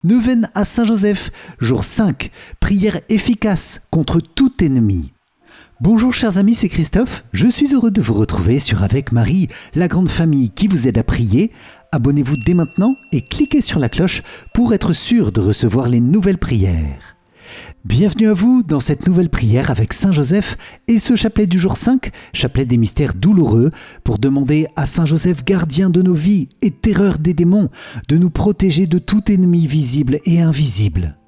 Neuvaine à Saint-Joseph, jour 5, prière efficace contre tout ennemi. Bonjour chers amis, c'est Christophe, je suis heureux de vous retrouver sur Avec Marie, la grande famille qui vous aide à prier. Abonnez-vous dès maintenant et cliquez sur la cloche pour être sûr de recevoir les nouvelles prières. Bienvenue à vous dans cette nouvelle prière avec Saint-Joseph et ce chapelet du jour 5, chapelet des mystères douloureux, pour demander à Saint-Joseph, gardien de nos vies et terreur des démons, de nous protéger de tout ennemi visible et invisible.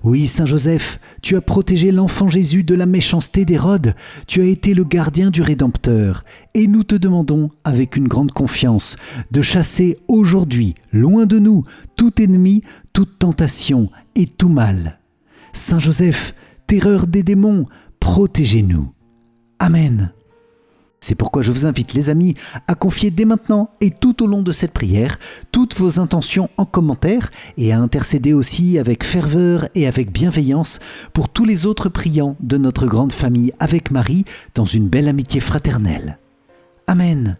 Oui, Saint-Joseph, tu as protégé l'enfant Jésus de la méchanceté d'Hérode, tu as été le gardien du Rédempteur, et nous te demandons, avec une grande confiance, de chasser aujourd'hui, loin de nous, tout ennemi, toute tentation et tout mal. Saint-Joseph, terreur des démons, protégez-nous. Amen. C'est pourquoi je vous invite, les amis, à confier dès maintenant et tout au long de cette prière toutes vos intentions en commentaire et à intercéder aussi avec ferveur et avec bienveillance pour tous les autres priants de notre grande famille avec Marie dans une belle amitié fraternelle. Amen.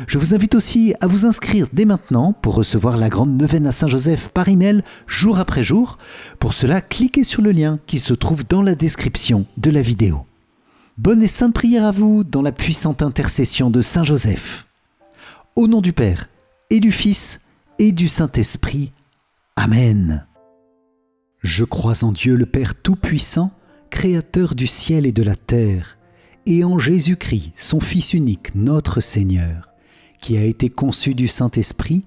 Je vous invite aussi à vous inscrire dès maintenant pour recevoir la grande neuvaine à Saint-Joseph par email jour après jour. Pour cela, cliquez sur le lien qui se trouve dans la description de la vidéo. Bonne et sainte prière à vous dans la puissante intercession de Saint-Joseph. Au nom du Père, et du Fils, et du Saint-Esprit. Amen. Je crois en Dieu le Père Tout-Puissant, Créateur du ciel et de la terre, et en Jésus-Christ, son Fils unique, notre Seigneur, qui a été conçu du Saint-Esprit,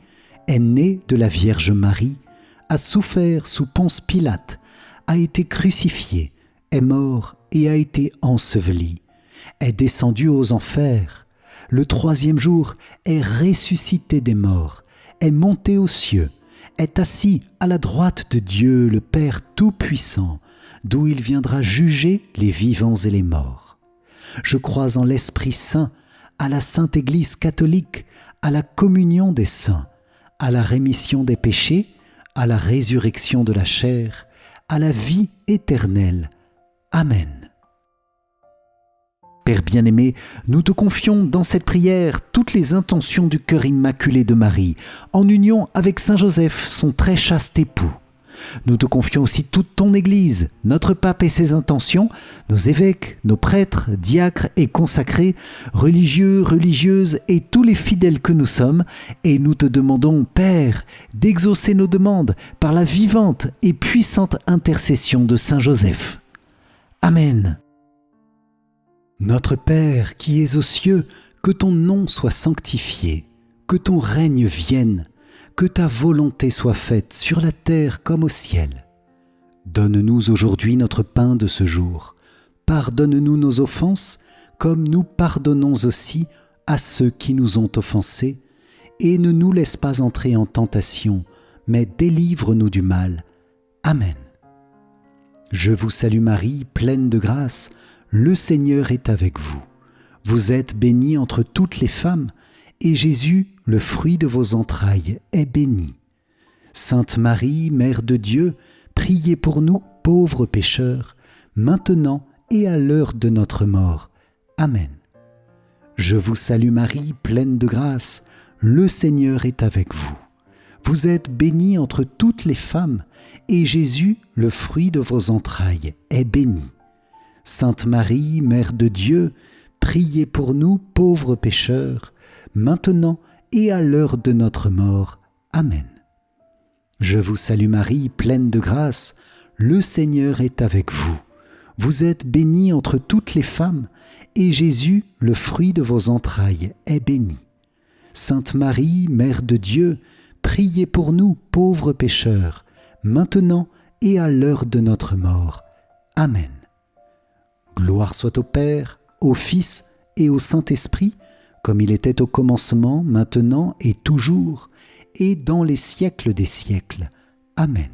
est né de la Vierge Marie, a souffert sous Ponce Pilate, a été crucifié, est mort et a été enseveli, est descendu aux enfers, le troisième jour est ressuscité des morts, est monté aux cieux, est assis à la droite de Dieu le Père Tout-Puissant, d'où il viendra juger les vivants et les morts. Je crois en l'Esprit Saint, à la Sainte Église catholique, à la communion des saints, à la rémission des péchés, à la résurrection de la chair, à la vie éternelle. Amen. Père bien-aimé, nous te confions dans cette prière toutes les intentions du cœur immaculé de Marie, en union avec Saint-Joseph, son très chaste époux. Nous te confions aussi toute ton Église, notre pape et ses intentions, nos évêques, nos prêtres, diacres et consacrés, religieux, religieuses et tous les fidèles que nous sommes, et nous te demandons, Père, d'exaucer nos demandes par la vivante et puissante intercession de Saint-Joseph. Amen. Notre Père qui es aux cieux, que ton nom soit sanctifié, que ton règne vienne, que ta volonté soit faite sur la terre comme au ciel. Donne-nous aujourd'hui notre pain de ce jour. Pardonne-nous nos offenses, comme nous pardonnons aussi à ceux qui nous ont offensés. Et ne nous laisse pas entrer en tentation, mais délivre-nous du mal. Amen. Je vous salue Marie, pleine de grâce, le Seigneur est avec vous. Vous êtes bénie entre toutes les femmes, et Jésus, le fruit de vos entrailles, est béni. Sainte Marie, Mère de Dieu, priez pour nous, pauvres pécheurs, maintenant et à l'heure de notre mort. Amen. Je vous salue Marie, pleine de grâce, le Seigneur est avec vous. Vous êtes bénie entre toutes les femmes, et Jésus, le fruit de vos entrailles, est béni. Sainte Marie, Mère de Dieu, priez pour nous, pauvres pécheurs, maintenant et à l'heure de notre mort. Amen. Je vous salue Marie, pleine de grâce, le Seigneur est avec vous. Vous êtes bénie entre toutes les femmes, et Jésus, le fruit de vos entrailles, est béni. Sainte Marie, Mère de Dieu, priez pour nous, pauvres pécheurs, maintenant et à l'heure de notre mort. Amen. Gloire soit au Père, au Fils et au Saint-Esprit, comme il était au commencement, maintenant et toujours, et dans les siècles des siècles. Amen.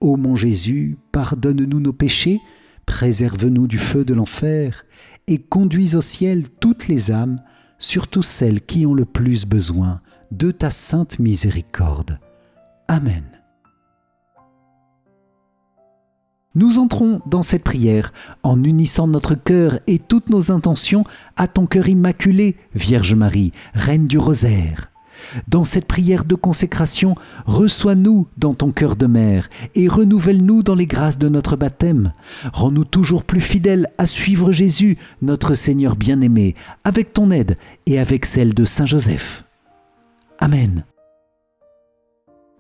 Ô mon Jésus, pardonne-nous nos péchés, préserve-nous du feu de l'enfer, et conduis au ciel toutes les âmes, surtout celles qui ont le plus besoin de ta sainte miséricorde. Amen. Nous entrons dans cette prière en unissant notre cœur et toutes nos intentions à ton cœur immaculé, Vierge Marie, Reine du Rosaire. Dans cette prière de consécration, reçois-nous dans ton cœur de mère et renouvelle-nous dans les grâces de notre baptême. Rends-nous toujours plus fidèles à suivre Jésus, notre Seigneur bien-aimé, avec ton aide et avec celle de Saint Joseph. Amen.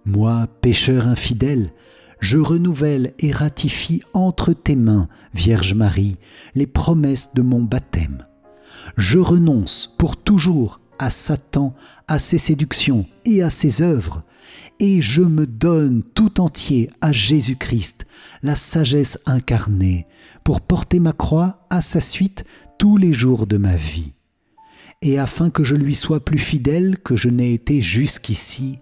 Moi, pécheur infidèle, je renouvelle et ratifie entre tes mains, Vierge Marie, les promesses de mon baptême. Je renonce pour toujours à Satan, à ses séductions et à ses œuvres, et je me donne tout entier à Jésus-Christ, la sagesse incarnée, pour porter ma croix à sa suite tous les jours de ma vie. Et afin que je lui sois plus fidèle que je n'ai été jusqu'ici,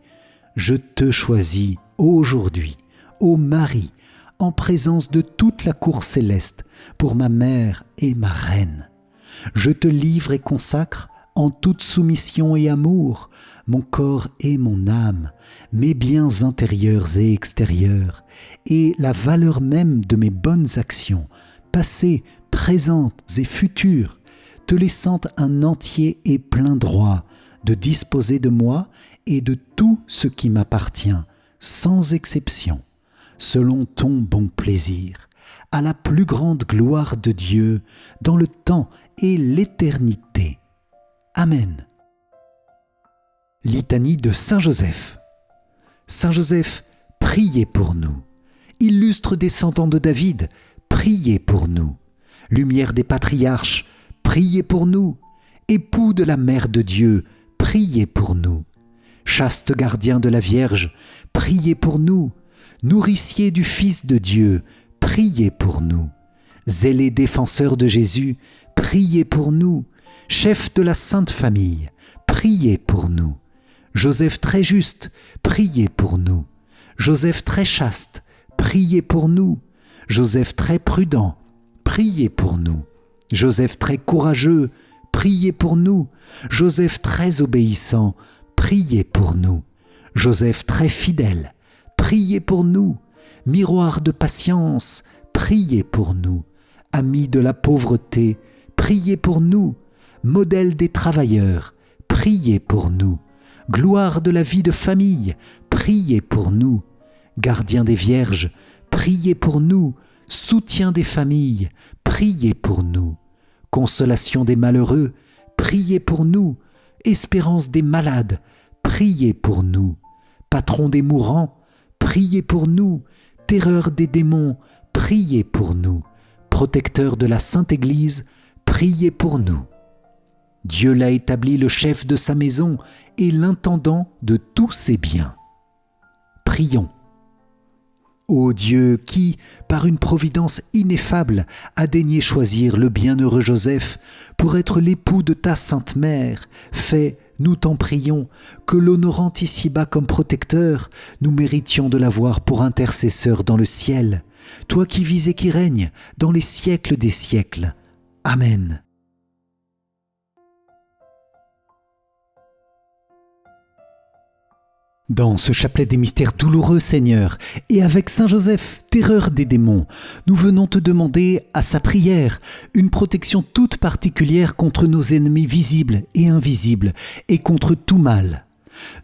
je te choisis aujourd'hui, ô Marie, en présence de toute la cour céleste, pour ma mère et ma reine. Je te livre et consacre, en toute soumission et amour, mon corps et mon âme, mes biens intérieurs et extérieurs, et la valeur même de mes bonnes actions, passées, présentes et futures, te laissant un entier et plein droit de disposer de moi et de tout ce qui m'appartient, sans exception, selon ton bon plaisir, à la plus grande gloire de Dieu, dans le temps et l'éternité. Amen. Litanie de Saint Joseph. Saint Joseph, priez pour nous. Illustre descendant de David, priez pour nous. Lumière des patriarches, priez pour nous. Époux de la Mère de Dieu, priez pour nous. Chaste gardien de la Vierge, priez pour nous. Nourricier du Fils de Dieu, priez pour nous. Zélé défenseur de Jésus, priez pour nous. Chef de la Sainte Famille, priez pour nous. Joseph très juste, priez pour nous. Joseph très chaste, priez pour nous. Joseph très prudent, priez pour nous. Joseph très courageux, priez pour nous. Joseph très obéissant, priez pour nous. Joseph très fidèle, priez pour nous. Miroir de patience, priez pour nous. Ami de la pauvreté, priez pour nous. Modèle des travailleurs, priez pour nous. Gloire de la vie de famille, priez pour nous. Gardien des vierges, priez pour nous. Soutien des familles, priez pour nous. Consolation des malheureux, priez pour nous. Espérance des malades, priez pour nous. Patron des mourants, priez pour nous. Terreur des démons, priez pour nous. Protecteur de la Sainte Église, priez pour nous. Dieu l'a établi le chef de sa maison et l'intendant de tous ses biens. Prions. Ô Dieu qui, par une providence ineffable, a daigné choisir le bienheureux Joseph pour être l'époux de ta Sainte Mère, fais, nous t'en prions, que l'honorant ici-bas comme protecteur, nous méritions de l'avoir pour intercesseur dans le ciel, toi qui vis et qui règnes dans les siècles des siècles. Amen. Dans ce chapelet des mystères douloureux, Seigneur, et avec Saint Joseph, terreur des démons, nous venons te demander, à sa prière, une protection toute particulière contre nos ennemis visibles et invisibles, et contre tout mal.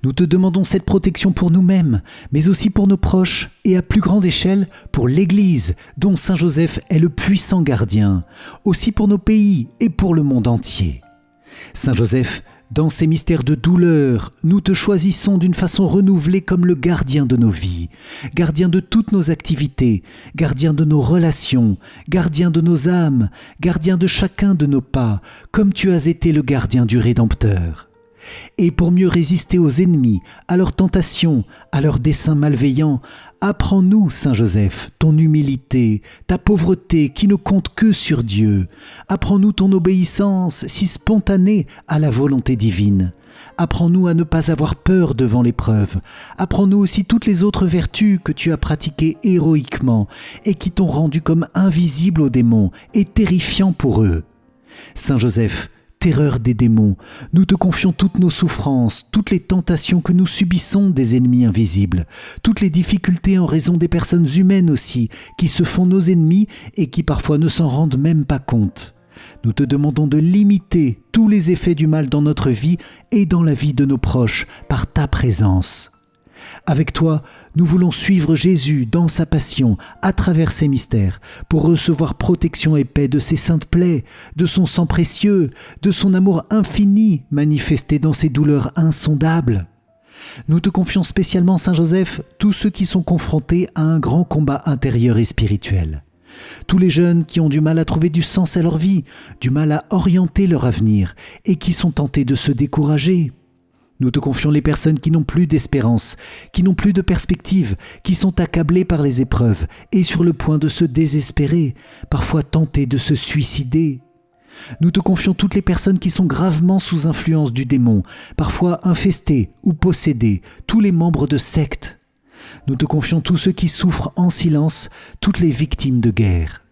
Nous te demandons cette protection pour nous-mêmes, mais aussi pour nos proches, et à plus grande échelle, pour l'Église, dont Saint Joseph est le puissant gardien, aussi pour nos pays et pour le monde entier. Saint Joseph, dans ces mystères de douleur, nous te choisissons d'une façon renouvelée comme le gardien de nos vies, gardien de toutes nos activités, gardien de nos relations, gardien de nos âmes, gardien de chacun de nos pas, comme tu as été le gardien du Rédempteur. Et pour mieux résister aux ennemis, à leurs tentations, à leurs desseins malveillants, apprends-nous, Saint Joseph, ton humilité, ta pauvreté qui ne compte que sur Dieu. Apprends-nous ton obéissance si spontanée à la volonté divine. Apprends-nous à ne pas avoir peur devant l'épreuve. Apprends-nous aussi toutes les autres vertus que tu as pratiquées héroïquement et qui t'ont rendu comme invisible aux démons et terrifiant pour eux. Saint Joseph, terreur des démons, nous te confions toutes nos souffrances, toutes les tentations que nous subissons des ennemis invisibles, toutes les difficultés en raison des personnes humaines aussi, qui se font nos ennemis et qui parfois ne s'en rendent même pas compte. Nous te demandons de limiter tous les effets du mal dans notre vie et dans la vie de nos proches par ta présence. Avec toi, nous voulons suivre Jésus dans sa passion, à travers ses mystères, pour recevoir protection et paix de ses saintes plaies, de son sang précieux, de son amour infini manifesté dans ses douleurs insondables. Nous te confions spécialement, Saint Joseph, tous ceux qui sont confrontés à un grand combat intérieur et spirituel. Tous les jeunes qui ont du mal à trouver du sens à leur vie, du mal à orienter leur avenir et qui sont tentés de se décourager. Nous te confions les personnes qui n'ont plus d'espérance, qui n'ont plus de perspective, qui sont accablées par les épreuves et sur le point de se désespérer, parfois tentées de se suicider. Nous te confions toutes les personnes qui sont gravement sous influence du démon, parfois infestées ou possédées, tous les membres de sectes. Nous te confions tous ceux qui souffrent en silence, toutes les victimes de guerre.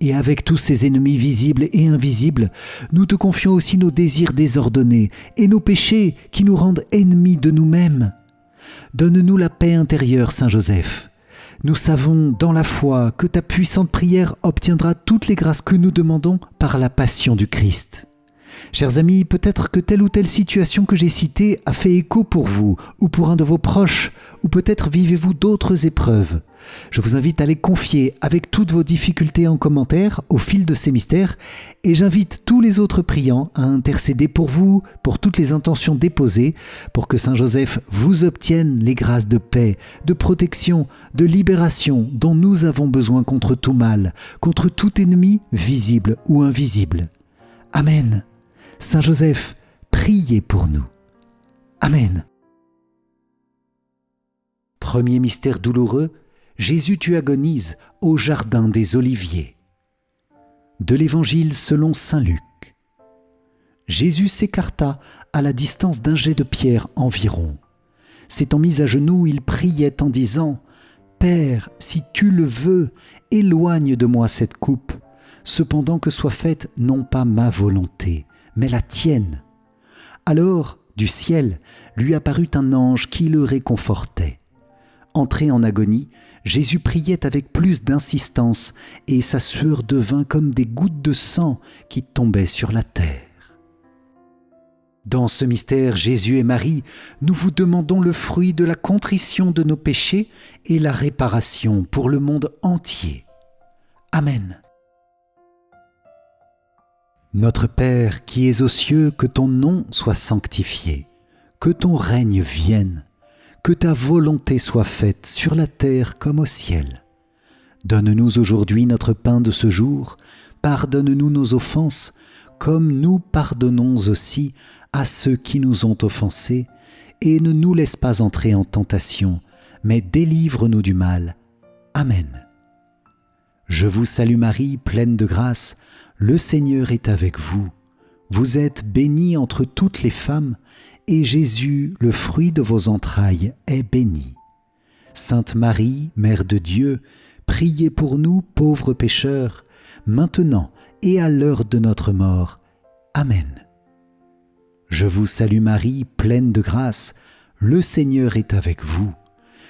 Et avec tous ces ennemis visibles et invisibles, nous te confions aussi nos désirs désordonnés et nos péchés qui nous rendent ennemis de nous-mêmes. Donne-nous la paix intérieure, Saint Joseph. Nous savons dans la foi que ta puissante prière obtiendra toutes les grâces que nous demandons par la passion du Christ. Chers amis, peut-être que telle ou telle situation que j'ai citée a fait écho pour vous ou pour un de vos proches, ou peut-être vivez-vous d'autres épreuves. Je vous invite à les confier avec toutes vos difficultés en commentaire au fil de ces mystères et j'invite tous les autres priants à intercéder pour vous, pour toutes les intentions déposées, pour que Saint Joseph vous obtienne les grâces de paix, de protection, de libération dont nous avons besoin contre tout mal, contre tout ennemi visible ou invisible. Amen. Saint Joseph, priez pour nous. Amen. Premier mystère douloureux, Jésus tu agonises au jardin des Oliviers. De l'Évangile selon saint Luc. Jésus s'écarta à la distance d'un jet de pierre environ. S'étant mis à genoux, il priait en disant « Père, si tu le veux, éloigne de moi cette coupe, cependant que soit faite non pas ma volonté, mais la tienne. » Alors, du ciel, lui apparut un ange qui le réconfortait. Entré en agonie, Jésus priait avec plus d'insistance et sa sueur devint comme des gouttes de sang qui tombaient sur la terre. Dans ce mystère, Jésus et Marie, nous vous demandons le fruit de la contrition de nos péchés et la réparation pour le monde entier. Amen. Notre Père qui es aux cieux, que ton nom soit sanctifié, que ton règne vienne, que ta volonté soit faite sur la terre comme au ciel. Donne-nous aujourd'hui notre pain de ce jour, pardonne-nous nos offenses, comme nous pardonnons aussi à ceux qui nous ont offensés, et ne nous laisse pas entrer en tentation, mais délivre-nous du mal. Amen. Je vous salue Marie, pleine de grâce, le Seigneur est avec vous. Vous êtes bénie entre toutes les femmes, et Jésus, le fruit de vos entrailles, est béni. Sainte Marie, Mère de Dieu, priez pour nous pauvres pécheurs, maintenant et à l'heure de notre mort. Amen. Je vous salue Marie, pleine de grâce, le Seigneur est avec vous.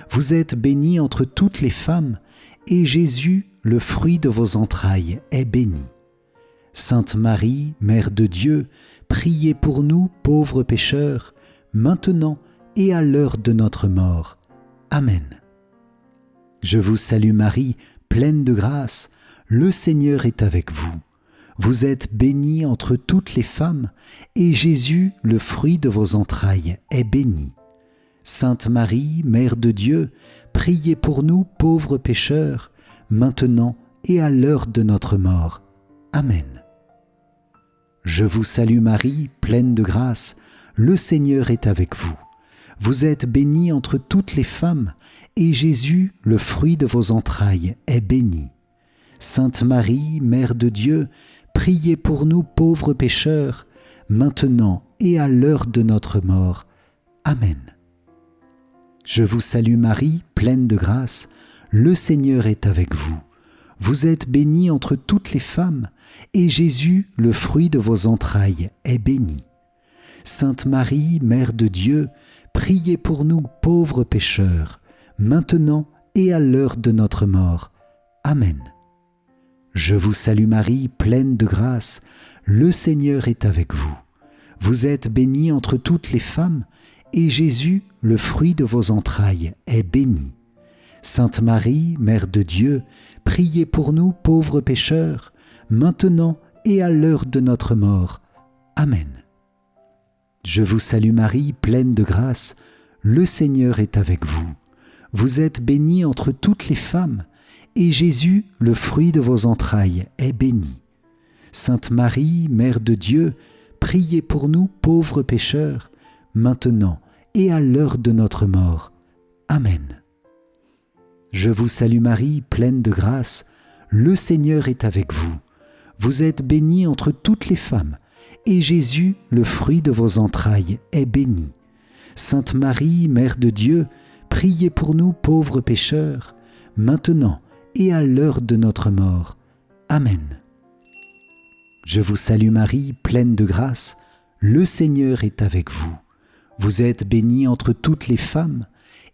Vous êtes bénie entre toutes les femmes, et Jésus, le fruit de vos entrailles, est béni. Sainte Marie, Mère de Dieu, priez pour nous pauvres pécheurs, maintenant et à l'heure de notre mort. Amen. Je vous salue Marie, pleine de grâce, le Seigneur est avec vous. Vous êtes bénie entre toutes les femmes, et Jésus, le fruit de vos entrailles, est béni. Sainte Marie, Mère de Dieu, priez pour nous pauvres pécheurs, maintenant et à l'heure de notre mort. Amen. Je vous salue Marie, pleine de grâce, le Seigneur est avec vous. Vous êtes bénie entre toutes les femmes, et Jésus, le fruit de vos entrailles, est béni. Sainte Marie, Mère de Dieu, priez pour nous pauvres pécheurs, maintenant et à l'heure de notre mort. Amen. Je vous salue Marie, pleine de grâce, le Seigneur est avec vous. Vous êtes bénie entre toutes les femmes, et Jésus, le fruit de vos entrailles, est béni. Sainte Marie, Mère de Dieu, priez pour nous pauvres pécheurs, maintenant et à l'heure de notre mort. Amen. Je vous salue Marie, pleine de grâce, le Seigneur est avec vous. Vous êtes bénie entre toutes les femmes, et Jésus, le fruit de vos entrailles, est béni. Sainte Marie, Mère de Dieu, priez pour nous pauvres pécheurs, maintenant et à l'heure de notre mort. Amen. Je vous salue Marie, pleine de grâce, le Seigneur est avec vous. Vous êtes bénie entre toutes les femmes, et Jésus, le fruit de vos entrailles, est béni. Sainte Marie, Mère de Dieu, priez pour nous pauvres pécheurs, maintenant et à l'heure de notre mort. Amen. Je vous salue Marie, pleine de grâce, le Seigneur est avec vous. Vous êtes bénie entre toutes les femmes, et Jésus, le fruit de vos entrailles, est béni. Sainte Marie, Mère de Dieu, priez pour nous pauvres pécheurs, maintenant et à l'heure de notre mort. Amen. Je vous salue Marie, pleine de grâce, le Seigneur est avec vous. Vous êtes bénie entre toutes les femmes,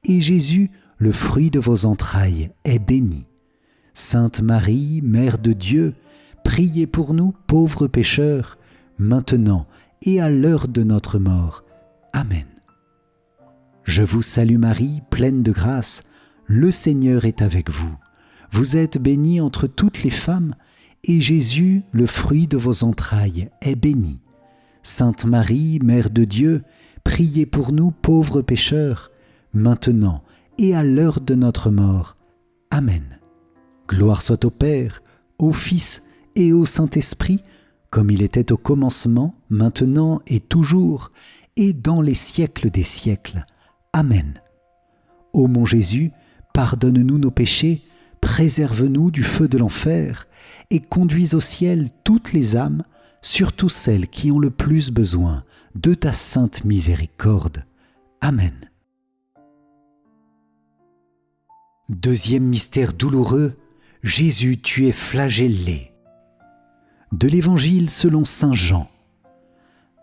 et Jésus, le fruit de vos entrailles, est béni. Sainte Marie, Mère de Dieu, priez pour nous pauvres pécheurs, maintenant et à l'heure de notre mort. Amen. Je vous salue Marie, pleine de grâce, le Seigneur est avec vous. Vous êtes bénie entre toutes les femmes, et Jésus, le fruit de vos entrailles, est béni. Sainte Marie, Mère de Dieu, priez pour nous pauvres pécheurs, maintenant et à l'heure de notre mort. Amen. Gloire soit au Père, au Fils et au Saint-Esprit, comme il était au commencement, maintenant et toujours, et dans les siècles des siècles. Amen. Ô mon Jésus, pardonne-nous nos péchés, préserve-nous du feu de l'enfer, et conduis au ciel toutes les âmes, surtout celles qui ont le plus besoin de ta sainte miséricorde. Amen. Deuxième mystère douloureux, Jésus, tu es flagellé. De l'Évangile selon saint Jean.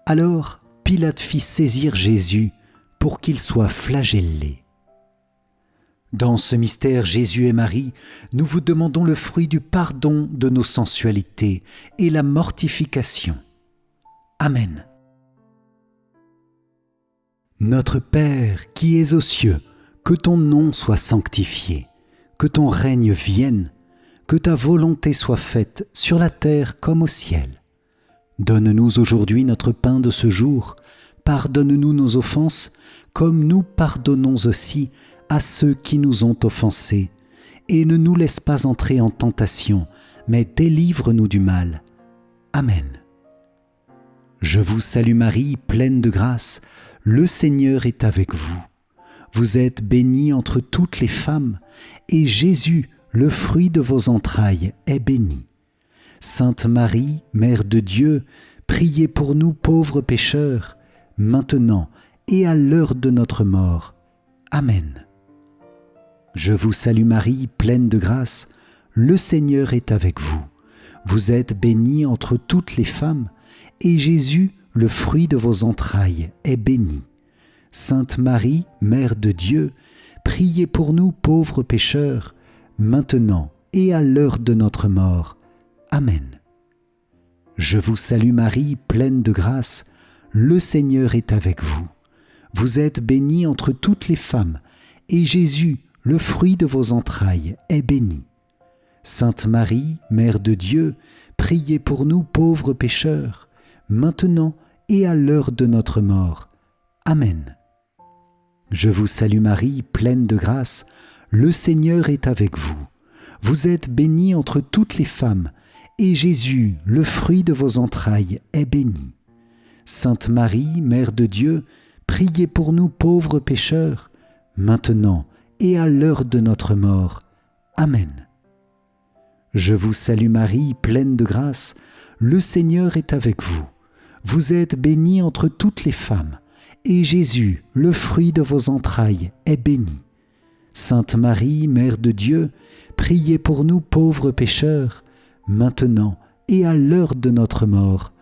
Alors Pilate fit saisir Jésus pour qu'il soit flagellé. Dans ce mystère Jésus et Marie, nous vous demandons le fruit du pardon de nos sensualités et la mortification. Amen. Notre Père qui es aux cieux, que ton nom soit sanctifié, que ton règne vienne, que ta volonté soit faite sur la terre comme au ciel. Donne-nous aujourd'hui notre pain de ce jour, pardonne-nous nos offenses, comme nous pardonnons aussi à ceux qui nous ont offensés, et ne nous laisse pas entrer en tentation, mais délivre-nous du mal. Amen. Je vous salue Marie, pleine de grâce, le Seigneur est avec vous. Vous êtes bénie entre toutes les femmes, et Jésus, le fruit de vos entrailles, est béni. Sainte Marie, Mère de Dieu, priez pour nous pauvres pécheurs, maintenant et à l'heure de notre mort. Amen. Je vous salue Marie, pleine de grâce, le Seigneur est avec vous. Vous êtes bénie entre toutes les femmes, et Jésus, le fruit de vos entrailles, est béni. Sainte Marie, Mère de Dieu, priez pour nous pauvres pécheurs, maintenant et à l'heure de notre mort. Amen. Je vous salue Marie, pleine de grâce, le Seigneur est avec vous. Vous êtes bénie entre toutes les femmes, et Jésus, le fruit de vos entrailles, est béni. Sainte Marie, Mère de Dieu, priez pour nous pauvres pécheurs, maintenant et à l'heure de notre mort. Amen. Je vous salue Marie, pleine de grâce, le Seigneur est avec vous. Vous êtes bénie entre toutes les femmes, et Jésus, le fruit de vos entrailles, est béni. Sainte Marie, Mère de Dieu, priez pour nous pauvres pécheurs, maintenant et à l'heure de notre mort. Amen. Je vous salue Marie, pleine de grâce, le Seigneur est avec vous. Vous êtes bénie entre toutes les femmes, et Jésus, le fruit de vos entrailles, est béni. Sainte Marie, Mère de Dieu, priez pour nous pauvres pécheurs, maintenant et à l'heure de notre mort.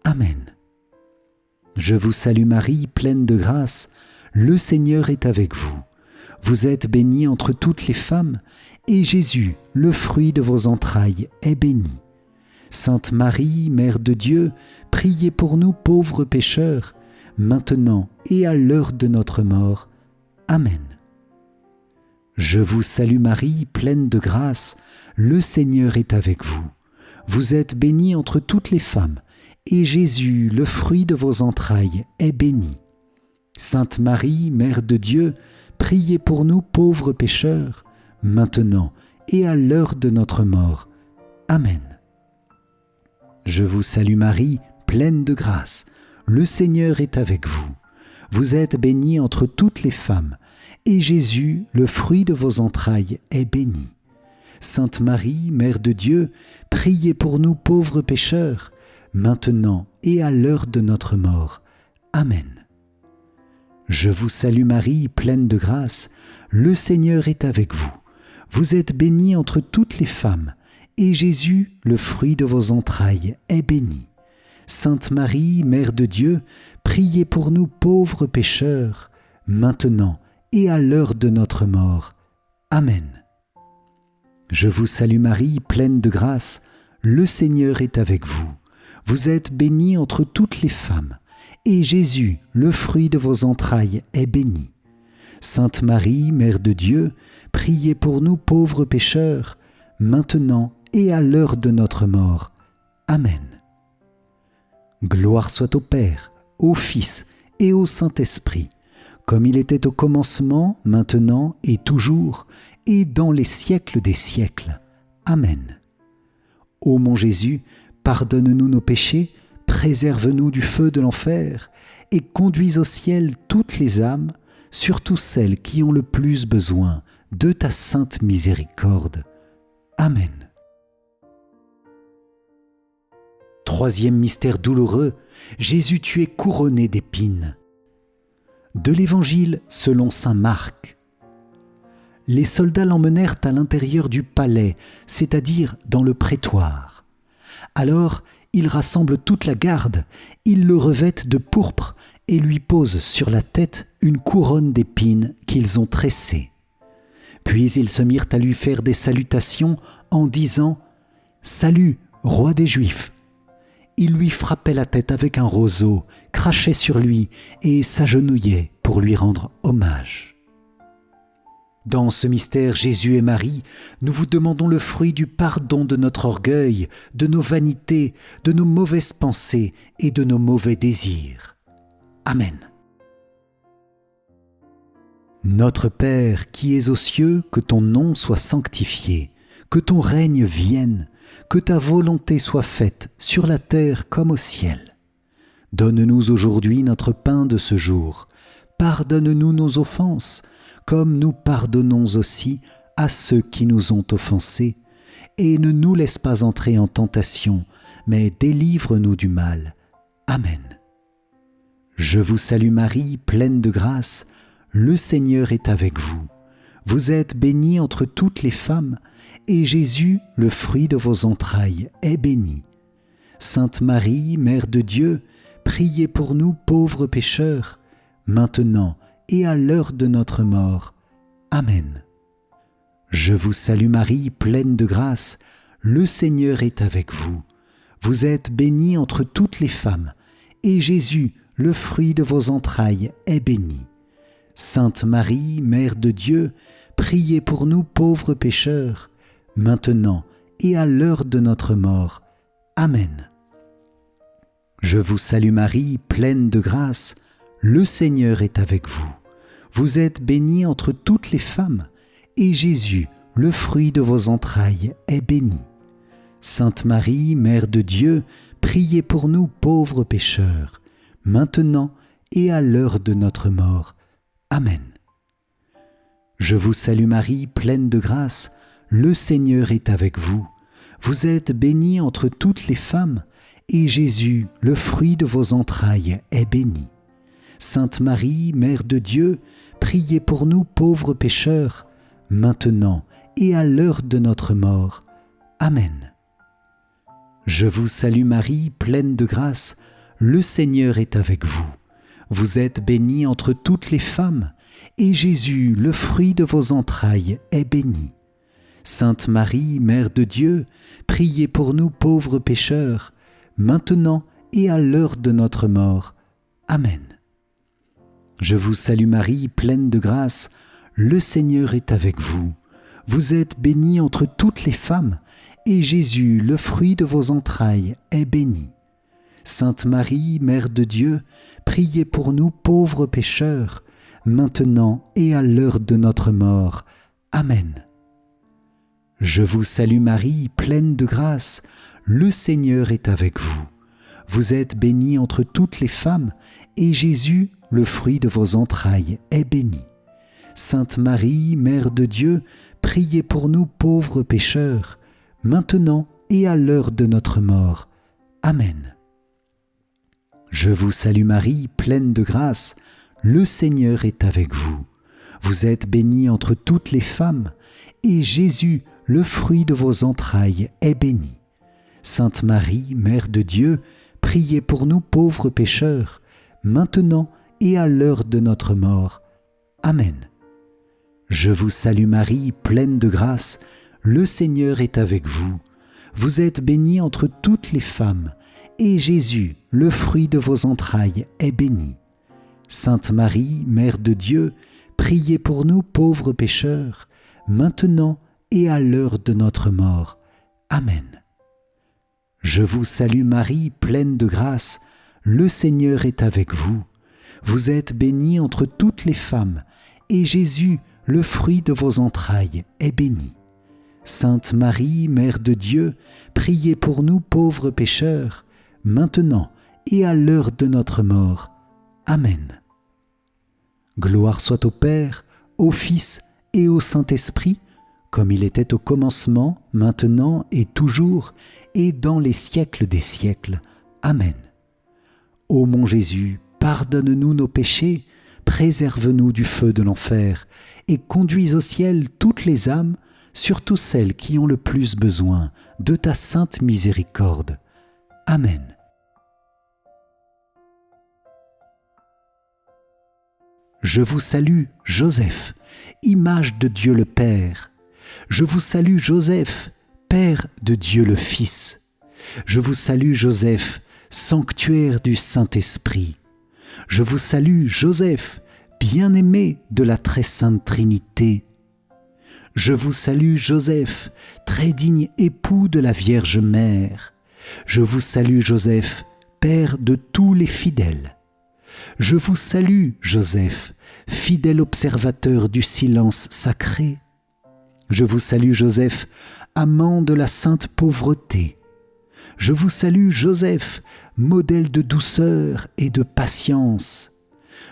Amen. Je vous salue Marie, pleine de grâce, le Seigneur est avec vous. Vous êtes bénie entre toutes les femmes, et Jésus, le fruit de vos entrailles, est béni. Sainte Marie, Mère de Dieu, priez pour nous pauvres pécheurs, maintenant et à l'heure de notre mort. Amen. Je vous salue Marie, pleine de grâce, le Seigneur est avec vous. Vous êtes bénie entre toutes les femmes, et Jésus, le fruit de vos entrailles, est béni. Sainte Marie, Mère de Dieu, priez pour nous pauvres pécheurs, maintenant et à l'heure de notre mort. Amen. Je vous salue Marie, pleine de grâce, le Seigneur est avec vous. Vous êtes bénie entre toutes les femmes, et Jésus, le fruit de vos entrailles, est béni. Sainte Marie, Mère de Dieu, priez pour nous pauvres pécheurs, maintenant et à l'heure de notre mort. Amen. Je vous salue Marie, pleine de grâce, le Seigneur est avec vous. Vous êtes bénie entre toutes les femmes, et Jésus, le fruit de vos entrailles, est béni. Sainte Marie, Mère de Dieu, priez pour nous pauvres pécheurs, maintenant et à l'heure de notre mort. Amen. Je vous salue Marie, pleine de grâce, le Seigneur est avec vous. Vous êtes bénie entre toutes les femmes, et Jésus, le fruit de vos entrailles, est béni. Sainte Marie, Mère de Dieu, priez pour nous pauvres pécheurs, maintenant et à l'heure de notre mort. Amen. Gloire soit au Père, au Fils et au Saint-Esprit, comme il était au commencement, maintenant et toujours, et dans les siècles des siècles. Amen. Ô mon Jésus, pardonne-nous nos péchés, préserve-nous du feu de l'enfer, et conduis au ciel toutes les âmes, surtout celles qui ont le plus besoin de ta sainte miséricorde. Amen. Troisième mystère douloureux, Jésus tu es couronné d'épines. De l'Évangile selon saint Marc. Les soldats l'emmenèrent à l'intérieur du palais, c'est-à-dire dans le prétoire. Alors, ils rassemblent toute la garde, ils le revêtent de pourpre et lui posent sur la tête une couronne d'épines qu'ils ont tressée. Puis ils se mirent à lui faire des salutations en disant « Salut, roi des Juifs !» Ils lui frappaient la tête avec un roseau, crachaient sur lui et s'agenouillaient pour lui rendre hommage. Dans ce mystère Jésus et Marie, nous vous demandons le fruit du pardon de notre orgueil, de nos vanités, de nos mauvaises pensées et de nos mauvais désirs. Amen. Notre Père qui es aux cieux, que ton nom soit sanctifié, que ton règne vienne, que ta volonté soit faite sur la terre comme au ciel. Donne-nous aujourd'hui notre pain de ce jour. Pardonne-nous nos offenses, comme nous pardonnons aussi à ceux qui nous ont offensés. Et ne nous laisse pas entrer en tentation, mais délivre-nous du mal. Amen. Je vous salue Marie, pleine de grâce, le Seigneur est avec vous. Vous êtes bénie entre toutes les femmes, et Jésus, le fruit de vos entrailles, est béni. Sainte Marie, Mère de Dieu, priez pour nous pauvres pécheurs, maintenant et à l'heure de notre mort. Amen. Je vous salue Marie, pleine de grâce, le Seigneur est avec vous. Vous êtes bénie entre toutes les femmes, et Jésus, le fruit de vos entrailles, est béni. Sainte Marie, Mère de Dieu, priez pour nous pauvres pécheurs, maintenant et à l'heure de notre mort. Amen. Je vous salue Marie, pleine de grâce, le Seigneur est avec vous. Vous êtes bénie entre toutes les femmes, et Jésus, le fruit de vos entrailles, est béni. Sainte Marie, Mère de Dieu, priez pour nous pauvres pécheurs, maintenant et à l'heure de notre mort. Amen. Je vous salue Marie, pleine de grâce, le Seigneur est avec vous. Vous êtes bénie entre toutes les femmes, et Jésus, le fruit de vos entrailles, est béni. Sainte Marie, Mère de Dieu, priez pour nous pauvres pécheurs, maintenant et à l'heure de notre mort. Amen. Je vous salue Marie, pleine de grâce, le Seigneur est avec vous. Vous êtes bénie entre toutes les femmes, et Jésus, le fruit de vos entrailles, est béni. Sainte Marie, Mère de Dieu, priez pour nous pauvres pécheurs, maintenant et à l'heure de notre mort. Amen. Je vous salue Marie, pleine de grâce, le Seigneur est avec vous. Vous êtes bénie entre toutes les femmes, et Jésus, le fruit de vos entrailles, est béni. Sainte Marie, Mère de Dieu, priez pour nous pauvres pécheurs, maintenant et à l'heure de notre mort. Amen. Je vous salue Marie, pleine de grâce, le Seigneur est avec vous. Vous êtes bénie entre toutes les femmes, et Jésus, le fruit de vos entrailles, est béni. Sainte Marie, Mère de Dieu, priez pour nous pauvres pécheurs, maintenant et à l'heure de notre mort. Amen. Je vous salue Marie, pleine de grâce, le Seigneur est avec vous. Vous êtes bénie entre toutes les femmes, et Jésus, le fruit de vos entrailles, est béni. Sainte Marie, Mère de Dieu, priez pour nous pauvres pécheurs, maintenant et à l'heure de notre mort. Amen. Je vous salue Marie, pleine de grâce, le Seigneur est avec vous. Vous êtes bénie entre toutes les femmes, et Jésus, le fruit de vos entrailles, est béni. Sainte Marie, Mère de Dieu, priez pour nous pauvres pécheurs, maintenant et à l'heure de notre mort. Amen. Je vous salue Marie, pleine de grâce, le Seigneur est avec vous. Vous êtes bénie entre toutes les femmes, et Jésus, le fruit de vos entrailles, est béni. Sainte Marie, Mère de Dieu, priez pour nous pauvres pécheurs, maintenant et à l'heure de notre mort. Amen. Gloire soit au Père, au Fils et au Saint-Esprit, comme il était au commencement, maintenant et toujours, et dans les siècles des siècles. Amen. Ô mon Jésus, pardonne-nous nos péchés, préserve-nous du feu de l'enfer, et conduis au ciel toutes les âmes, surtout celles qui ont le plus besoin de ta sainte miséricorde. Amen. Je vous salue, Joseph, image de Dieu le Père. Je vous salue, Joseph, Père de Dieu le Fils. Je vous salue, Joseph, sanctuaire du Saint-Esprit. Je vous salue, Joseph, bien-aimé de la très sainte Trinité. Je vous salue, Joseph, très digne époux de la Vierge Mère. Je vous salue, Joseph, Père de tous les fidèles. Je vous salue, Joseph, fidèle observateur du silence sacré. Je vous salue, Joseph, amant de la sainte pauvreté. Je vous salue, Joseph, modèle de douceur et de patience.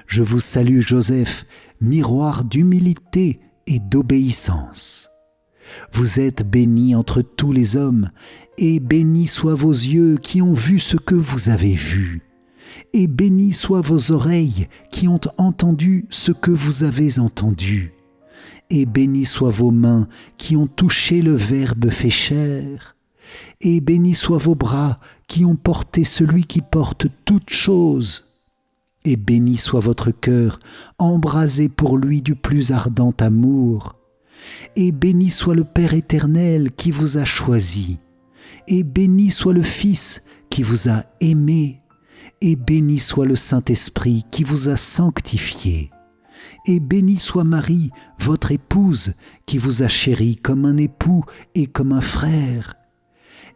Je vous salue, Joseph, miroir d'humilité et d'obéissance. Vous êtes béni entre tous les hommes, et bénis soient vos yeux qui ont vu ce que vous avez vu, et bénis soient vos oreilles qui ont entendu ce que vous avez entendu, et bénis soient vos mains qui ont touché le Verbe fait chair, et bénis soient vos bras qui ont porté celui qui porte toutes choses, et béni soit votre cœur, embrasé pour lui du plus ardent amour. Et béni soit le Père éternel qui vous a choisi. Et béni soit le Fils qui vous a aimé. Et béni soit le Saint-Esprit qui vous a sanctifié. Et béni soit Marie, votre épouse, qui vous a chéri comme un époux et comme un frère.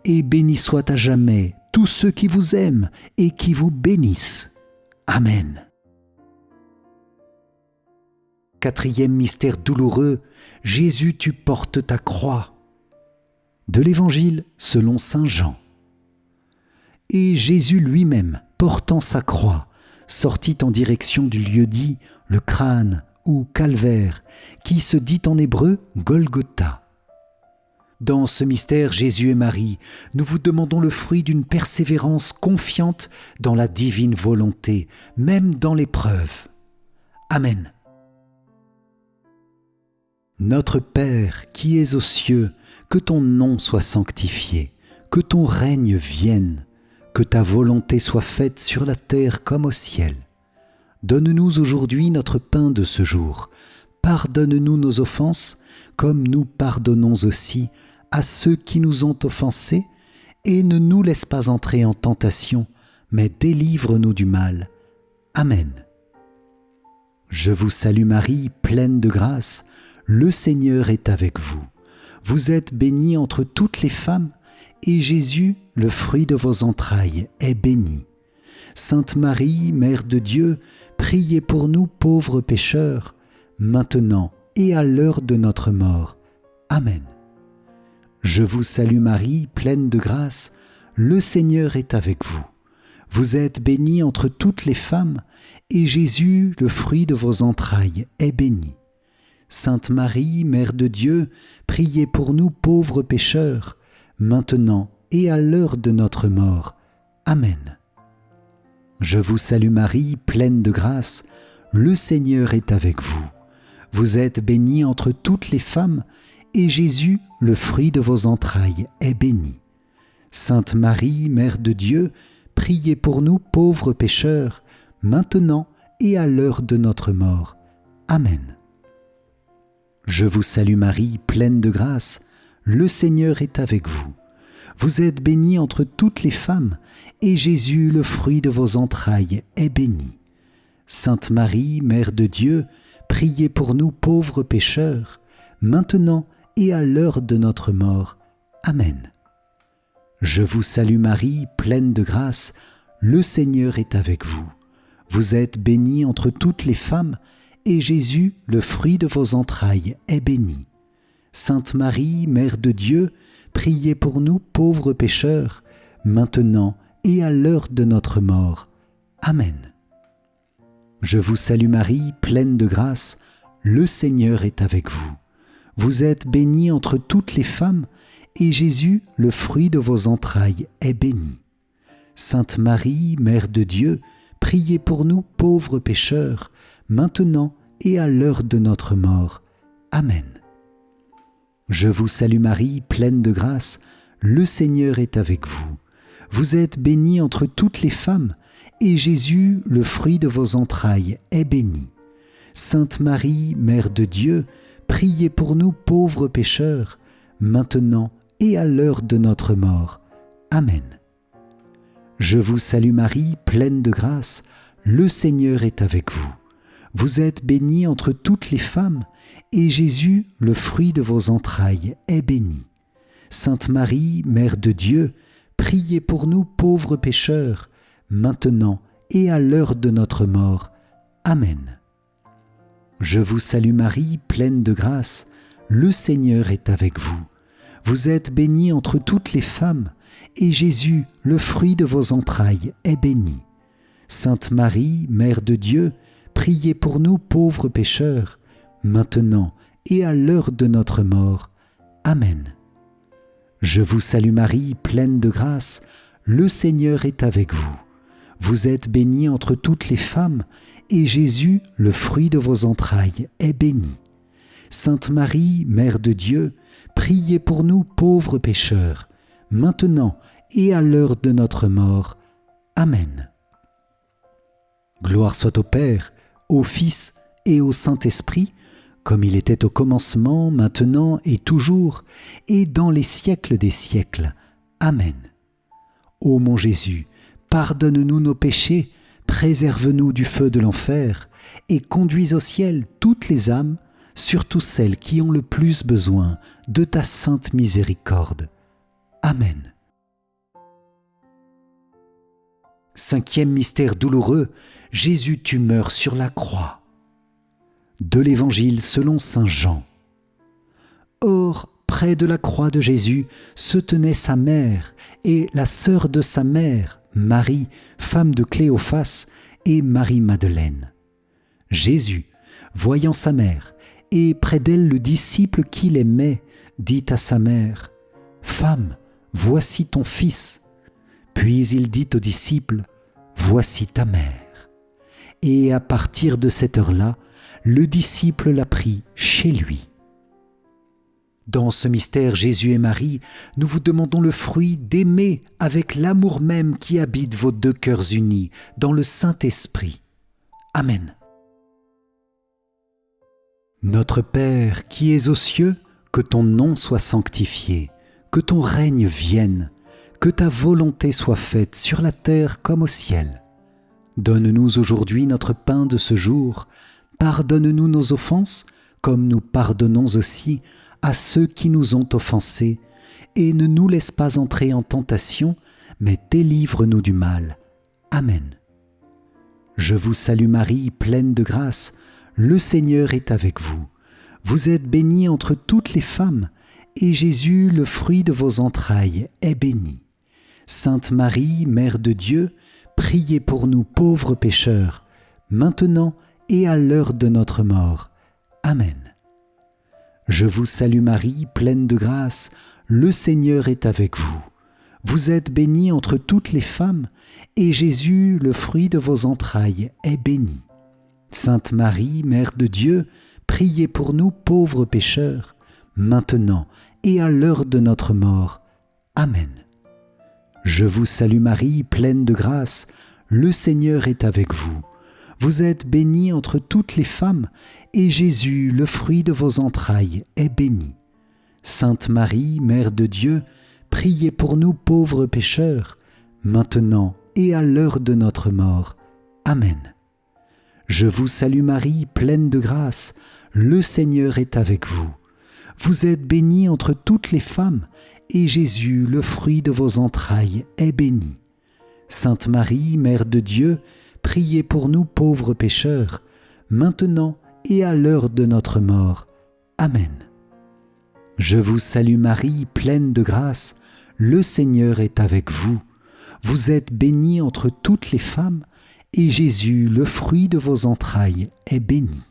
Et béni soit à jamais tous ceux qui vous aiment et qui vous bénissent. Amen. Quatrième mystère douloureux, Jésus, tu portes ta croix. De l'Évangile selon saint Jean. Et Jésus lui-même, portant sa croix, sortit en direction du lieu dit le crâne ou calvaire, qui se dit en hébreu Golgotha. Dans ce mystère, Jésus et Marie, nous vous demandons le fruit d'une persévérance confiante dans la divine volonté, même dans l'épreuve. Amen. Notre Père qui es aux cieux, que ton nom soit sanctifié, que ton règne vienne, que ta volonté soit faite sur la terre comme au ciel. Donne-nous aujourd'hui notre pain de ce jour. Pardonne-nous nos offenses, comme nous pardonnons aussi à ceux qui nous ont offensés, et ne nous laisse pas entrer en tentation, mais délivre-nous du mal. Amen. Je vous salue Marie, pleine de grâce, le Seigneur est avec vous. Vous êtes bénie entre toutes les femmes, et Jésus, le fruit de vos entrailles, est béni. Sainte Marie, Mère de Dieu, priez pour nous pauvres pécheurs, maintenant et à l'heure de notre mort. Amen. Je vous salue Marie, pleine de grâce, le Seigneur est avec vous. Vous êtes bénie entre toutes les femmes, et Jésus, le fruit de vos entrailles, est béni. Sainte Marie, Mère de Dieu, priez pour nous pauvres pécheurs, maintenant et à l'heure de notre mort. Amen. Je vous salue Marie, pleine de grâce, le Seigneur est avec vous. Vous êtes bénie entre toutes les femmes, et Jésus, le fruit de vos entrailles, est béni. Sainte Marie, Mère de Dieu, priez pour nous pauvres pécheurs, maintenant et à l'heure de notre mort. Amen. Je vous salue Marie, pleine de grâce, le Seigneur est avec vous. Vous êtes bénie entre toutes les femmes, et Jésus, le fruit de vos entrailles, est béni. Sainte Marie, Mère de Dieu, priez pour nous pauvres pécheurs, maintenant et à l'heure de notre mort. Amen. Je vous salue Marie, pleine de grâce, le Seigneur est avec vous. Vous êtes bénie entre toutes les femmes, et Jésus, le fruit de vos entrailles, est béni. Sainte Marie, Mère de Dieu, priez pour nous pauvres pécheurs, maintenant et à l'heure de notre mort. Amen. Je vous salue Marie, pleine de grâce, le Seigneur est avec vous. Vous êtes bénie entre toutes les femmes, et Jésus, le fruit de vos entrailles, est béni. Sainte Marie, Mère de Dieu, priez pour nous pauvres pécheurs, maintenant et à l'heure de notre mort. Amen. Je vous salue Marie, pleine de grâce, le Seigneur est avec vous. Vous êtes bénie entre toutes les femmes, et Jésus, le fruit de vos entrailles, est béni. Sainte Marie, Mère de Dieu, priez pour nous pauvres pécheurs, maintenant et à l'heure de notre mort. Amen. Je vous salue Marie, pleine de grâce, le Seigneur est avec vous. Vous êtes bénie entre toutes les femmes, et Jésus, le fruit de vos entrailles, est béni. Sainte Marie, Mère de Dieu, priez pour nous pauvres pécheurs, maintenant et à l'heure de notre mort. Amen. Je vous salue Marie, pleine de grâce, le Seigneur est avec vous. Vous êtes bénie entre toutes les femmes, et Jésus, le fruit de vos entrailles, est béni. Sainte Marie, Mère de Dieu, priez pour nous pauvres pécheurs, maintenant et à l'heure de notre mort. Amen. Je vous salue Marie, pleine de grâce, le Seigneur est avec vous. Vous êtes bénie entre toutes les femmes, et Jésus, le fruit de vos entrailles, est béni. Sainte Marie, Mère de Dieu, priez pour nous pauvres pécheurs, maintenant et à l'heure de notre mort. Amen. Gloire soit au Père, au Fils et au Saint-Esprit, comme il était au commencement, maintenant et toujours, et dans les siècles des siècles. Amen. Ô mon Jésus, pardonne-nous nos péchés, préserve-nous du feu de l'enfer, et conduis au ciel toutes les âmes, surtout celles qui ont le plus besoin de ta sainte miséricorde. Amen. Cinquième mystère douloureux, Jésus, tu meurs sur la croix. De l'Évangile selon saint Jean. Or, près de la croix de Jésus se tenait sa mère et la sœur de sa mère, Marie, femme de Cléophas, et Marie-Madeleine. Jésus, voyant sa mère, et près d'elle le disciple qu'il aimait, dit à sa mère, « Femme, voici ton fils. » Puis il dit au disciple, « Voici ta mère. » Et à partir de cette heure-là, le disciple l'a pris chez lui. Dans ce mystère Jésus et Marie, nous vous demandons le fruit d'aimer avec l'amour même qui habite vos deux cœurs unis dans le Saint-Esprit. Amen. Notre Père qui es aux cieux, Que ton nom soit sanctifié, que ton règne vienne, que ta volonté soit faite sur la terre comme au ciel. Donne-nous aujourd'hui notre pain de ce jour. Pardonne-nous nos offenses, comme nous pardonnons aussi à ceux qui nous ont offensés. Et ne nous laisse pas entrer en tentation, mais délivre-nous du mal. Amen. Je vous salue Marie, pleine de grâce, le Seigneur est avec vous. Vous êtes bénie entre toutes les femmes, et Jésus, le fruit de vos entrailles, est béni. Sainte Marie, Mère de Dieu, priez pour nous pauvres pécheurs, maintenant et à l'heure de notre mort. Amen. Je vous salue Marie, pleine de grâce, le Seigneur est avec vous. Vous êtes bénie entre toutes les femmes, et Jésus, le fruit de vos entrailles, est béni. Sainte Marie, Mère de Dieu, priez pour nous pauvres pécheurs, maintenant et à l'heure de notre mort. Amen. Je vous salue Marie, pleine de grâce, le Seigneur est avec vous. Vous êtes bénie entre toutes les femmes, et Jésus, le fruit de vos entrailles, est béni. Sainte Marie, Mère de Dieu, priez pour nous pauvres pécheurs, maintenant et à l'heure de notre mort. Amen. Je vous salue Marie, pleine de grâce, le Seigneur est avec vous. Vous êtes bénie entre toutes les femmes, et Jésus, le fruit de vos entrailles, est béni. Sainte Marie, Mère de Dieu, priez pour nous pauvres pécheurs, maintenant et à l'heure de notre mort. Amen. Je vous salue Marie, pleine de grâce, le Seigneur est avec vous. Vous êtes bénie entre toutes les femmes, et Jésus, le fruit de vos entrailles, est béni.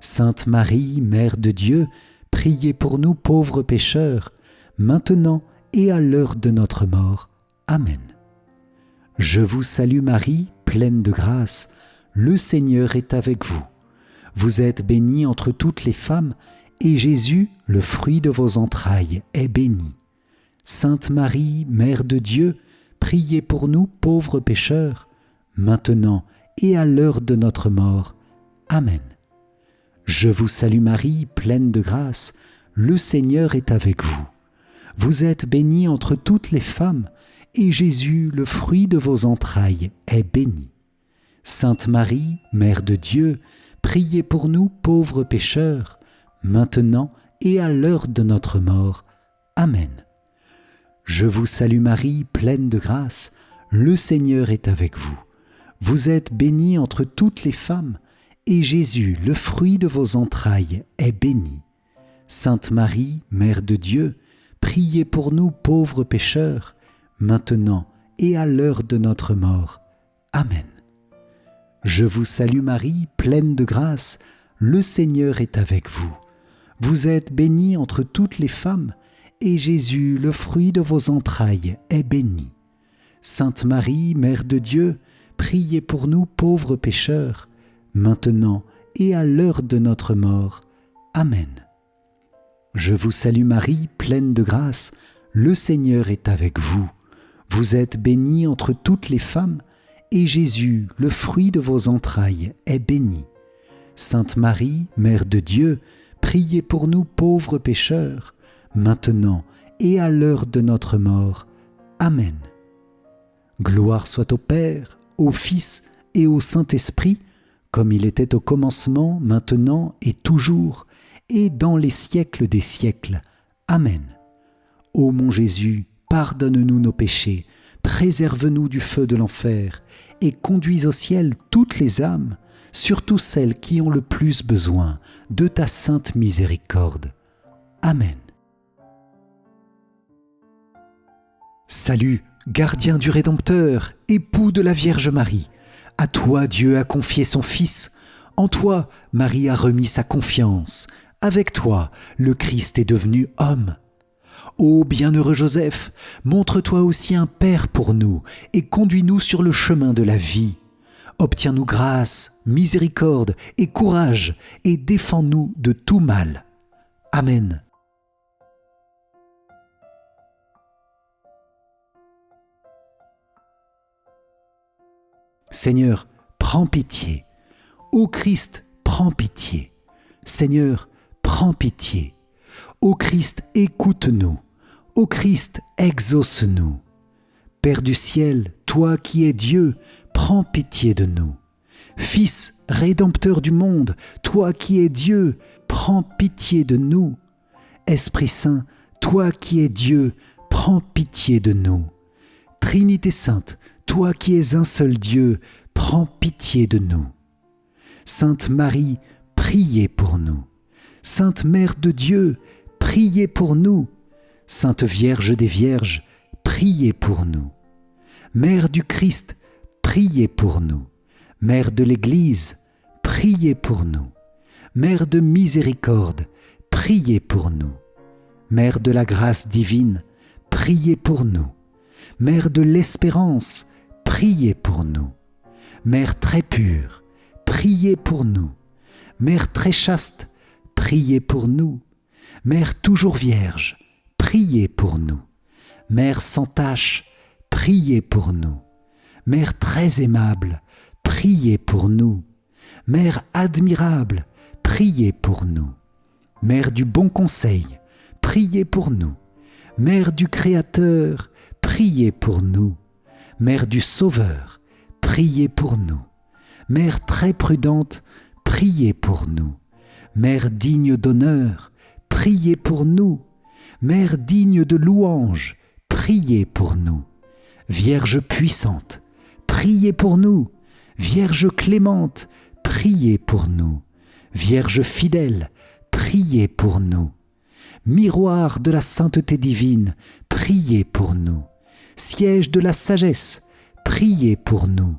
Sainte Marie, Mère de Dieu, priez pour nous pauvres pécheurs, maintenant et à l'heure de notre mort. Amen. Je vous salue Marie, pleine de grâce, le Seigneur est avec vous. Vous êtes bénie entre toutes les femmes, et Jésus, le fruit de vos entrailles, est béni. Sainte Marie, Mère de Dieu, priez pour nous pauvres pécheurs, maintenant et à l'heure de notre mort. Amen. Je vous salue Marie, pleine de grâce, le Seigneur est avec vous. Vous êtes bénie entre toutes les femmes, et Jésus, le fruit de vos entrailles, est béni. Sainte Marie, Mère de Dieu, priez pour nous pauvres pécheurs, maintenant et à l'heure de notre mort. Amen. Je vous salue Marie, pleine de grâce, le Seigneur est avec vous. Vous êtes bénie entre toutes les femmes, et Jésus, le fruit de vos entrailles, est béni. Sainte Marie, Mère de Dieu, priez pour nous pauvres pécheurs, maintenant et à l'heure de notre mort. Amen. Je vous salue Marie, pleine de grâce, le Seigneur est avec vous. Vous êtes bénie entre toutes les femmes, et Jésus, le fruit de vos entrailles, est béni. Sainte Marie, Mère de Dieu, priez pour nous pauvres pécheurs, maintenant et à l'heure de notre mort. Amen. Je vous salue Marie, pleine de grâce, le Seigneur est avec vous. Vous êtes bénie entre toutes les femmes, et Jésus, le fruit de vos entrailles, est béni. Sainte Marie, Mère de Dieu, priez pour nous pauvres pécheurs, maintenant et à l'heure de notre mort. Amen. Gloire soit au Père, au Fils et au Saint-Esprit, comme il était au commencement, maintenant et toujours, et dans les siècles des siècles. Amen. Ô mon Jésus, pardonne-nous nos péchés, préserve-nous du feu de l'enfer, et conduis au ciel toutes les âmes, surtout celles qui ont le plus besoin de ta sainte miséricorde. Amen. Salut, gardien du Rédempteur, époux de la Vierge Marie. À toi Dieu a confié son Fils. En toi, Marie a remis sa confiance. Avec toi, le Christ est devenu homme. Ô bienheureux Joseph, montre-toi aussi un Père pour nous et conduis-nous sur le chemin de la vie. Obtiens-nous grâce, miséricorde et courage et défends-nous de tout mal. Amen. Seigneur, prends pitié. Ô Christ, prends pitié. Seigneur, prends pitié. Ô Christ, écoute-nous. Ô Christ, exauce-nous. Père du ciel, toi qui es Dieu, prends pitié de nous. Fils, rédempteur du monde, toi qui es Dieu, prends pitié de nous. Esprit Saint, toi qui es Dieu, prends pitié de nous. Trinité Sainte, toi qui es un seul Dieu, prends pitié de nous. Sainte Marie, priez pour nous. Sainte Mère de Dieu, priez pour nous. Sainte Vierge des Vierges, priez pour nous. Mère du Christ, priez pour nous. Mère de l'Église, priez pour nous. Mère de miséricorde, priez pour nous. Mère de la grâce divine, priez pour nous. Mère de l'espérance, priez pour nous. Mère très pure, priez pour nous. Mère très chaste, priez pour nous. Mère toujours vierge, priez pour nous. Mère sans tache, priez pour nous. Mère très aimable, priez pour nous. Mère admirable, priez pour nous. Mère du bon conseil, priez pour nous. Mère du Créateur, priez pour nous. Mère du Sauveur, priez pour nous. Mère très prudente, priez pour nous. Mère digne d'honneur, priez pour nous. Mère digne de louange, priez pour nous. Vierge puissante, priez pour nous. Vierge clémente, priez pour nous. Vierge fidèle, priez pour nous. Miroir de la sainteté divine, priez pour nous. Siège de la sagesse, priez pour nous.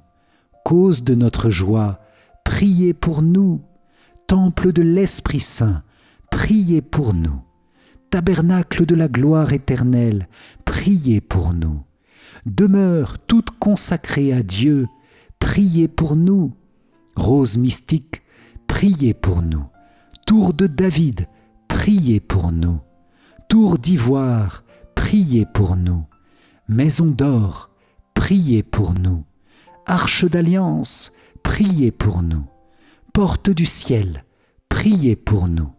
Cause de notre joie, priez pour nous. Temple de l'Esprit Saint, priez pour nous. Tabernacle de la gloire éternelle, priez pour nous. Demeure toute consacrée à Dieu, priez pour nous. Rose mystique, priez pour nous. Tour de David, priez pour nous. Tour d'ivoire, priez pour nous. Maison d'or, priez pour nous. Arche d'alliance, priez pour nous. Porte du ciel, priez pour nous.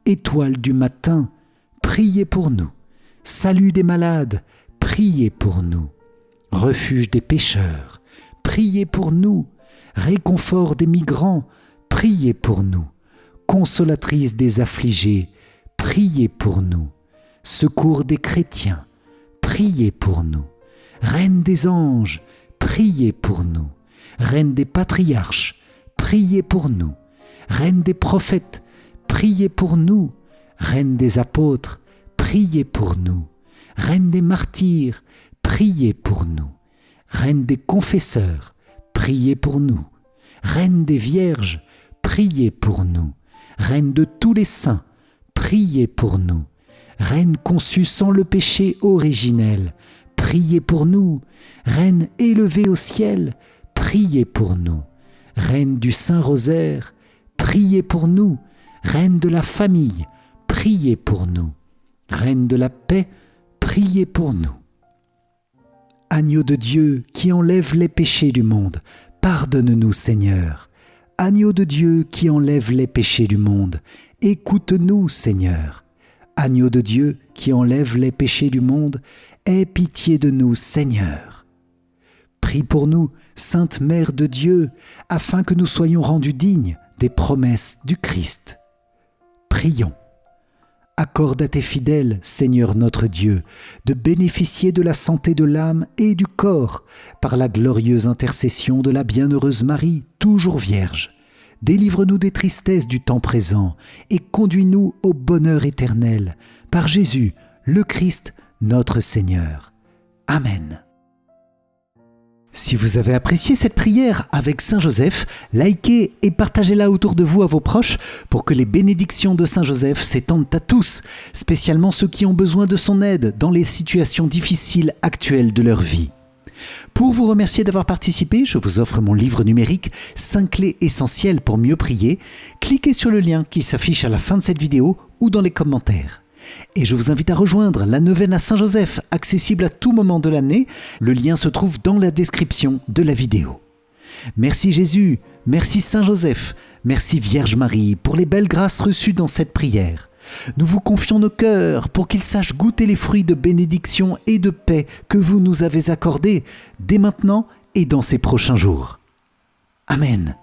Étoile du matin, priez pour nous. Salut des malades, priez pour nous. Refuge des pécheurs, priez pour nous. Réconfort des migrants, priez pour nous. Consolatrice des affligés, priez pour nous. Secours des chrétiens, priez pour nous. Reine des anges, priez pour nous. Reine des patriarches, priez pour nous. Reine des prophètes, priez pour nous. Reine des apôtres, priez pour nous. Reine des martyrs, priez pour nous. Reine des confesseurs, priez pour nous. Reine des vierges, priez pour nous. Reine de tous les saints, priez pour nous. Reine conçue sans le péché originel, priez pour nous. Reine élevée au ciel, priez pour nous. Reine du Saint-Rosaire, priez pour nous. Reine de la famille, priez pour nous. Reine de la paix, priez pour nous. Agneau de Dieu qui enlève les péchés du monde, pardonne-nous Seigneur. Agneau de Dieu qui enlève les péchés du monde, écoute-nous Seigneur. Agneau de Dieu qui enlève les péchés du monde, aie pitié de nous Seigneur. Prie pour nous, Sainte Mère de Dieu, afin que nous soyons rendus dignes des promesses du Christ. Prions. Accorde à tes fidèles, Seigneur notre Dieu, de bénéficier de la santé de l'âme et du corps par la glorieuse intercession de la bienheureuse Marie, toujours Vierge. Délivre-nous des tristesses du temps présent et conduis-nous au bonheur éternel, par Jésus, le Christ, notre Seigneur. Amen. Si vous avez apprécié cette prière avec Saint Joseph, likez et partagez-la autour de vous à vos proches pour que les bénédictions de Saint Joseph s'étendent à tous, spécialement ceux qui ont besoin de son aide dans les situations difficiles actuelles de leur vie. Pour vous remercier d'avoir participé, je vous offre mon livre numérique 5 clés essentielles pour mieux prier. Cliquez sur le lien qui s'affiche à la fin de cette vidéo ou dans les commentaires. Et je vous invite à rejoindre la neuvaine à Saint-Joseph, accessible à tout moment de l'année. Le lien se trouve dans la description de la vidéo. Merci Jésus, merci Saint-Joseph, merci Vierge Marie pour les belles grâces reçues dans cette prière. Nous vous confions nos cœurs pour qu'ils sachent goûter les fruits de bénédiction et de paix que vous nous avez accordés dès maintenant et dans ces prochains jours. Amen.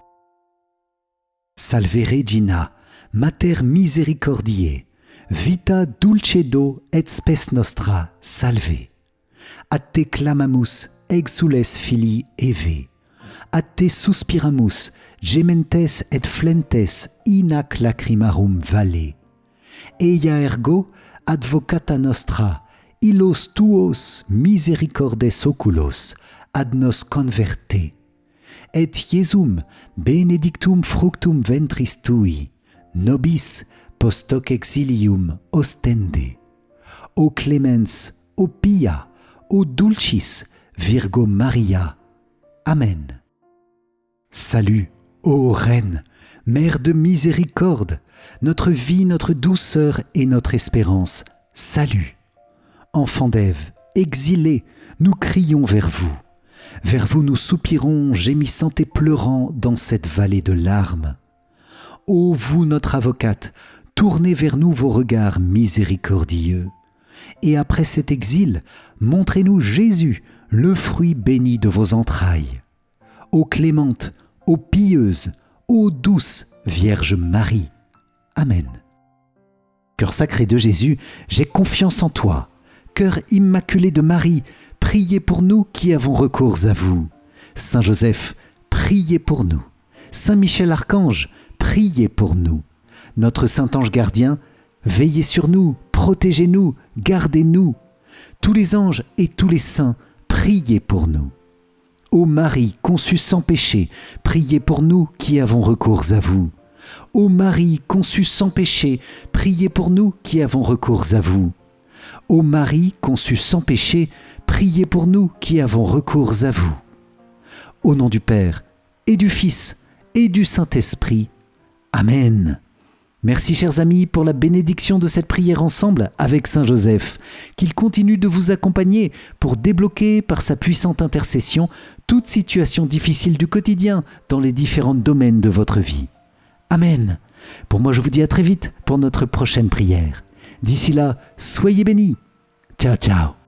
Salve Regina, Mater misericordiae, vita dulcedo et spes nostra, salve. A te clamamus, exules filii Eve. A te suspiramus, gementes et flentes in ac lacrimarum valle. Eia ergo, advocata nostra, illos tuos misericordes oculos, ad nos converte. Et Iesum benedictum fructum ventris tui, nobis post hoc exilium ostende. O clemens, o pia, o dulcis, Virgo Maria. Amen. Salut, ô Reine, Mère de miséricorde, notre vie, notre douceur et notre espérance. Salut. Enfants d'Ève, exilés, nous crions vers vous. Vers vous nous soupirons, gémissant et pleurant dans cette vallée de larmes. Ô vous, notre avocate, tournez vers nous vos regards miséricordieux. Et après cet exil, montrez-nous Jésus, le fruit béni de vos entrailles. Ô clémente, ô pieuse, ô douce Vierge Marie. Amen. Cœur sacré de Jésus, j'ai confiance en toi. Cœur immaculé de Marie, priez pour nous qui avons recours à vous. Saint Joseph, priez pour nous. Saint Michel Archange, priez pour nous. Notre Saint Ange gardien, veillez sur nous, protégez-nous, gardez-nous. Tous les anges et tous les saints, priez pour nous. Ô Marie, conçue sans péché, priez pour nous qui avons recours à vous. Ô Marie, conçue sans péché, priez pour nous qui avons recours à vous. Ô Marie, conçue sans péché, priez pour nous qui avons recours à vous. Au nom du Père, et du Fils, et du Saint-Esprit. Amen. Merci chers amis pour la bénédiction de cette prière ensemble avec Saint Joseph, qu'il continue de vous accompagner pour débloquer par sa puissante intercession toute situation difficile du quotidien dans les différents domaines de votre vie. Amen. Pour moi je vous dis à très vite pour notre prochaine prière. D'ici là, soyez bénis. Ciao ciao.